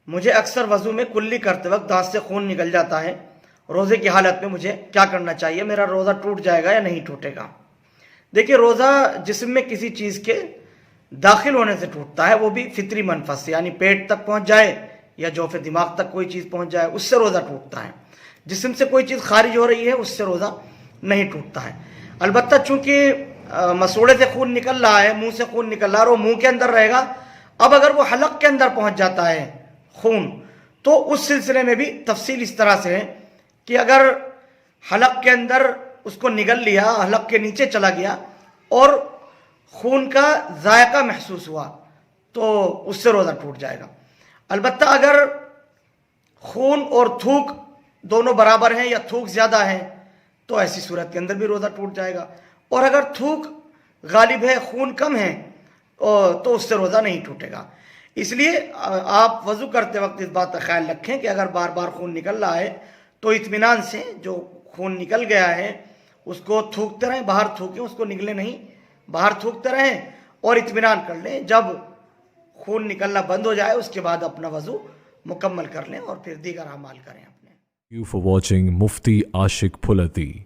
مجھے اکثر وضو میں کلی کرتے وقت دانت سے خون نکل جاتا ہے، روزے کی حالت میں مجھے کیا کرنا چاہیے؟ میرا روزہ ٹوٹ جائے گا یا نہیں ٹوٹے گا؟ دیکھیے، روزہ جسم میں کسی چیز کے داخل ہونے سے ٹوٹتا ہے، وہ بھی فطری منفذ سے، یعنی پیٹ تک پہنچ جائے یا جوف دماغ تک کوئی چیز پہنچ جائے، اس سے روزہ ٹوٹتا ہے۔ جسم سے کوئی چیز خارج ہو رہی ہے، اس سے روزہ نہیں ٹوٹتا ہے۔ البتہ چونکہ مسوڑے سے خون نکل رہا ہے، منہ سے خون نکل رہا ہے اور وہ منہ کے اندر رہے گا، اب اگر وہ حلق کے اندر پہنچ جاتا ہے خون، تو اس سلسلے میں بھی تفصیل اس طرح سے ہے کہ اگر حلق کے اندر اس کو نگل لیا، حلق کے نیچے چلا گیا اور خون کا ذائقہ محسوس ہوا تو اس سے روزہ ٹوٹ جائے گا۔ البتہ اگر خون اور تھوک دونوں برابر ہیں یا تھوک زیادہ ہے تو ایسی صورت کے اندر بھی روزہ ٹوٹ جائے گا، اور اگر تھوک غالب ہے، خون کم ہے تو اس سے روزہ نہیں ٹوٹے گا۔ اس لیے آپ وضو کرتے وقت اس بات کا خیال رکھیں کہ اگر بار بار خون نکل رہا ہے تو اطمینان سے جو خون نکل گیا ہے اس کو تھوکتے رہیں، باہر تھوکیں، اس کو نگلے نہیں، باہر تھوکتے رہیں اور اطمینان کر لیں۔ جب خون نکلنا بند ہو جائے اس کے بعد اپنا وضو مکمل کر لیں اور پھر دیگر اعمال کریں اپنے۔ Thank you for watching Mufti Ashik Phulati.